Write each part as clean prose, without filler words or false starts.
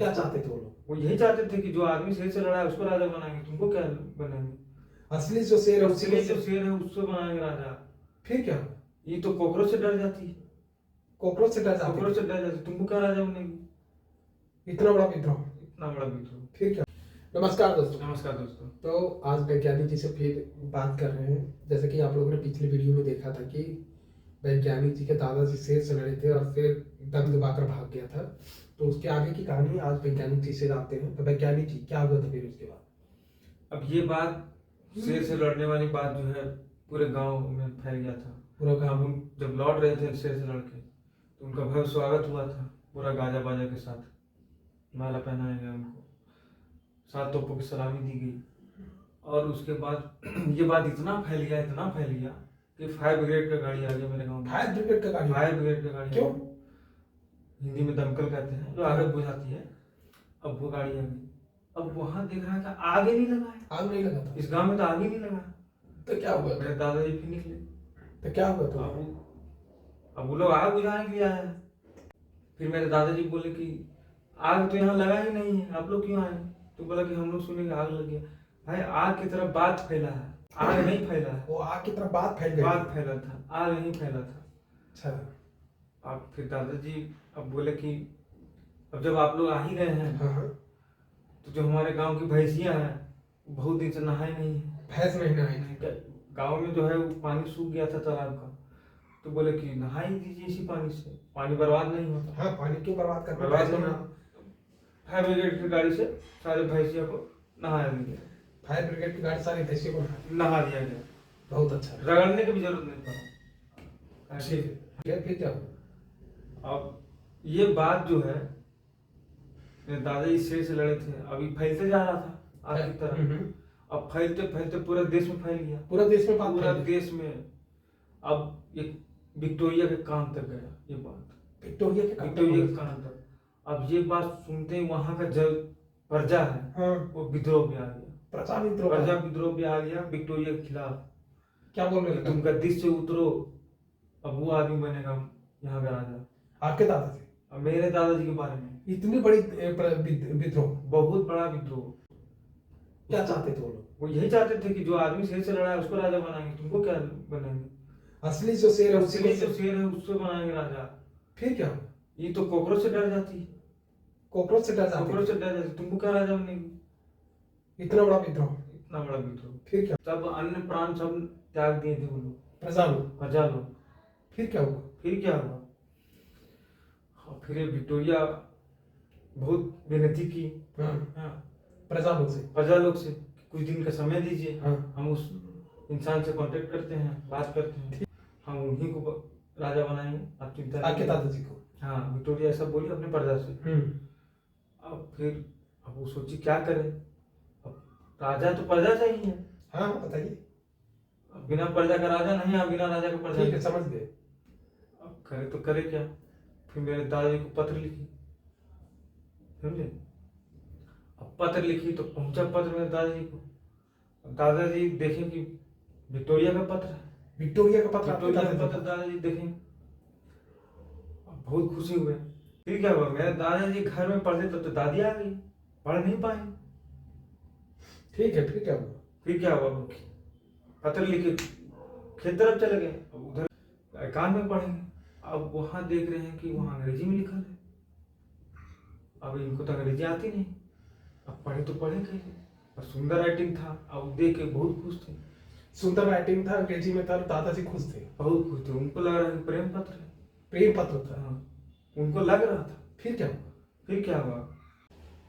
क्या चाहते थे वो लोग? वो यही चाहते थे कि जो आदमी शेर से लड़ा है उसको राजा बनाएंगे, तुमको क्या बनाएंगे? असली जो शेर है उसी असली में जो से। शेर है उसको बनाएंगे राजा। फिर क्या हुआ? ये तो कॉकरोच से डर जाती है, कॉकरोच से डर जाते कॉकरोच से थे। डर जाती, तुमको क्या राजा बनेगी? इतना बड़ा विद्रोह। इतना बड़ा विद्रोह। फिर क्या? नमस्कार दोस्तों। नमस्कार दोस्तों। तो आज वैज्ञानिक जी से फिर बात कर रहे हैं। जैसे कि आप लोगों ने पिछले वीडियो में देखा था कि वैज्ञानिक जी के दादाजी शेर से लड़े थे और शेर दम दबाकर भाग गया था। तो उसके आगे की कहानी आज वैज्ञानिक जी से जानते हैं। तो वैज्ञानिक जी क्या हुआ था फिर उसके बाद? अब ये बात शेर से लड़ने वाली बात जो है पूरे गांव में फैल गया था। पूरा गाँव। अब उन जब लौट रहे थे शेर से लड़के तो उनका भव्य स्वागत हुआ था पूरा गाजा बाजा के साथ, माला पहनाया गया उनको, 7 तोपों की सलामी दी गई। और उसके बाद ये बात इतना फैल गया कि फायर ब्रिगेड का गाड़ी आ गया मेरे गाँव में। फायर ब्रिगेड का गाड़ी? फायर ब्रिगेड का गाड़ी। क्यों? हिंदी में दमकल कहते हैं, जो आग बुझाती है। अब वो गाड़ी आ गई। अब वहां देख रहा था आग ही नहीं लगा है। आग नहीं लगा था इस गांव में तो आग ही नहीं लगा। तो क्या हुआ? मेरे दादाजी फिर निकले। तो क्या हुआ? तो अब वो लोग आग बुझाने के लिए आए हैं। फिर मेरे दादाजी बोले कि आग तो यहाँ लगा ही नहीं है, आप लोग क्यों आए? तो बोला कि हम लोग सुने कि आग लग गया। भाई आग की तरफ बात फैला है, आग नहीं फैला है। वो आग की तरफ बात फैल गई। बात फैला था, आग नहीं फैला था। अच्छा। अब फिर दादाजी अब बोले कि अब जब आप लोग आ ही गए हैं हाँ। तो जो हमारे गांव की भैंसियां हैं बहुत दिन से नहाई नहीं है। भैंस नहीं नहाई। गांव में जो है वो पानी सूख गया था तालाब का, तो बोले कि नहाई दीजिए इसी पानी से, पानी बर्बाद नहीं होता। हाँ, पानी क्यों बर्बाद करना? बर्बाद भैंस नहीं नहीं होता। फायर ब्रिगेड की गाड़ी से सारे भैंसिया को नहाया दिया, फायर ब्रिगेड की गाड़ी सारी भैंसियों को नहा दिया गया। बहुत अच्छा। रगड़ने की भी जरूरत नहीं पड़ा। ठीक है। फिर क्या हुआ? अब ये बात जो है मेरे दादाजी शेर से लड़े थे, अभी फैलते जा रहा था आग की तरह। अब फैलते फैलते पूरे देश में फैल गया। पूरा देश में बात पूरा फैल गई। देश में अब ये विक्टोरिया के कान तक गया ये बात। विक्टोरिया के कान तक। अब ये बात सुनते ही वहां का जो प्रजा है हाँ। वो विद्रोह में आ गया। प्रजा विद्रोह में आ गया विक्टोरिया के खिलाफ। क्या बोल रहे कि थे? तुम गद्दी से उतरो, अब वो आदमी बनेगा यहाँ का राजा। आपके दादाजी? अब मेरे दादाजी के बारे में इतनी बड़ी विद्रोह? बहुत बड़ा विद्रोह। क्या चाहते थे वो लोग? वो यही चाहते थे कि जो आदमी शेर से लड़ा है उसको राजा बनाएंगे, तुमको क्या बनाएंगे? असली जो शेर है उसी असली में जो से। शेर है उसको बनाएंगे राजा। फिर क्या हुआ? ये तो कॉकरोच से डर जाती है, कॉकरोच से डर जाते कॉकरोच से डर जाती, तुमको क्या राजा बनेगी? इतना बड़ा विद्रोह। इतना बड़ा विद्रोह। फिर क्या? सब अन्न प्राण सब त्याग दिए थे वो लोग, प्रजा लोग। प्रजा लोग। फिर क्या हुआ? फिर क्या हुआ? हाँ, फिर ये विक्टोरिया बहुत विनती की प्रजा लोग से। प्रजा लोग से, कुछ दिन का समय दीजिए, हाँ। हम उस इंसान से कांटेक्ट करते हैं, बात करते हैं, हम उन्हीं को राजा बनाएंगे, आप चिंता नहीं आपके करिए। दादाजी को? हाँ, विक्टोरिया ऐसा बोली अपने प्रजा से। अब फिर अब वो सोची क्या करे, अब राजा तो प्रजा चाहिए। हाँ, बताइए। अब बिना प्रजा का राजा नहीं, अब बिना राजा का प्रजा। ठीक है, समझ गए। अब करे तो करे क्या? फिर मेरे दादाजी को पत्र लिखी, समझे? अब पत्र लिखी तो पहुंचा पत्र मेरे दादाजी को। अब दादाजी देखें कि विक्टोरिया का पत्र है। विक्टोरिया का पत्र? विक्टोरिया का पत्र दादाजी देखें, अब बहुत खुशी हुए। फिर क्या हुआ, मेरे दादाजी घर में पढ़ते तब तो दादी आ गई, पढ़ नहीं पाए। ठीक है। फिर क्या हुआ? फिर क्या हुआ, पत्र लिखे खेत तरफ चले गए, अब उधर एकांत में पढ़ेंगे। अब वहां देख रहे हैं कि वहां अंग्रेजी में लिखा है। अब इनको तो अंग्रेजी आती नहीं, अब पढ़े तो पढ़े कैसे? और सुंदर राइटिंग था, अब देख के बहुत खुश थे। सुंदर राइटिंग था, अंग्रेजी में था, दादाजी खुश थे। बहुत खुश थे, उनको लग रहा है प्रेम पत्र है। प्रेम पत्र था? हाँ, उनको लग रहा था। फिर क्या हुआ? फिर क्या हुआ,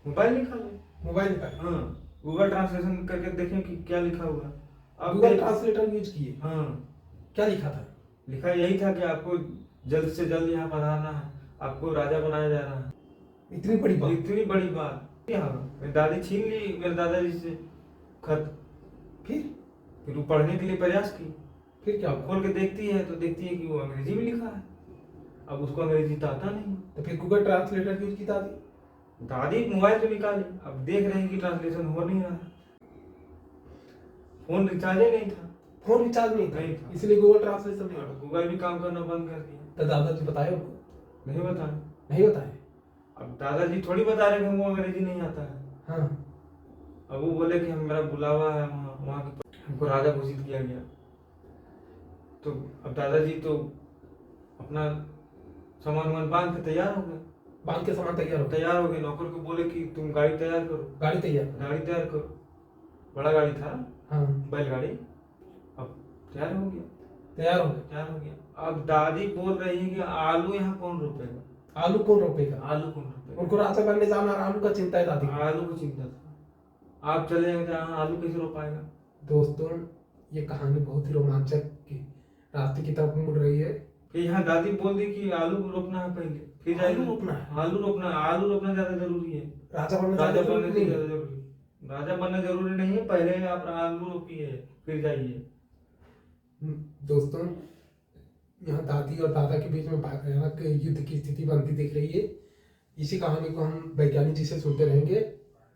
मोबाइल निकाले। मोबाइल निकाले? हाँ, गूगल ट्रांसलेशन करके देखें कि क्या लिखा हुआ है। अब गूगल ट्रांसलेटर यूज किए? हाँ। क्या लिखा था? लिखा यही था कि आपको जल्द से जल्द यहाँ पधारना है, आपको राजा बनाया जा रहा है। इतनी बड़ी बात? इतनी बड़ी बात। क्या हुआ, मेरी दादी छीन ली मेरे दादाजी से खत। फिर वो पढ़ने के लिए प्रयास की। फिर क्या हुआ? खोल के देखती है तो देखती है कि वो अंग्रेजी में लिखा है। अब उसको अंग्रेजी तो आता नहीं। तो फिर गूगल ट्रांसलेटर यूज की दादी? दादी मोबाइल से निकाली, अब देख रहे हैं कि ट्रांसलेशन हो नहीं रहा है। फोन रिचार्ज ही नहीं था। फोन रिचार्ज नहीं था, इसलिए गूगल ट्रांसलेशन नहीं। गूगल भी काम करना बंद कर दिया। तो दादाजी बताए उनको? नहीं बताया। नहीं बताए? अब दादाजी थोड़ी बता रहे कि हमको अंग्रेजी नहीं आता है। हाँ अब वो बोले कि हम मेरा बुलावा है वहाँ वहाँ हमको राजा घोषित किया गया। तो अब दादाजी तो अपना सामान वामान बांध के तैयार हो गए। बांध के सामान तैयार हो गए, नौकर को बोले कि तुम गाड़ी तैयार करो। गाड़ी तैयार करो। बड़ा गाड़ी था, हाँ बैलगाड़ी। अब तैयार हो गया। अब दादी बोल रही है कि आलू यहाँ कौन रोपेगा। आलू कौन रोपेगा? उनको राजा बनने जाना, आलू का चिंता है दादी। आलू को चिंता था। आप चले जाएंगे तो आलू कैसे रोपाएगा। दोस्तों ये कहानी बहुत ही रोमांचक रास्ते की तरफ मुड़ रही है। फिर यहाँ दादी बोल दी कि आलू रोपना है पहले, फिर आलू रोपना है। आलू रोपना ज्यादा जरूरी है। राजा बनना ज्यादा जरूरी राजा बनना जरूरी नहीं है, पहले आप आलू रोपिए फिर जाइए। दोस्तों यहाँ दादी और दादा के बीच में भयानक युद्ध की स्थिति बनती दिख रही है। इसी कहानी को हम वैज्ञानिक जी से सुनते रहेंगे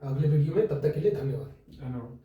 अगले वीडियो में। तब तक के लिए धन्यवाद।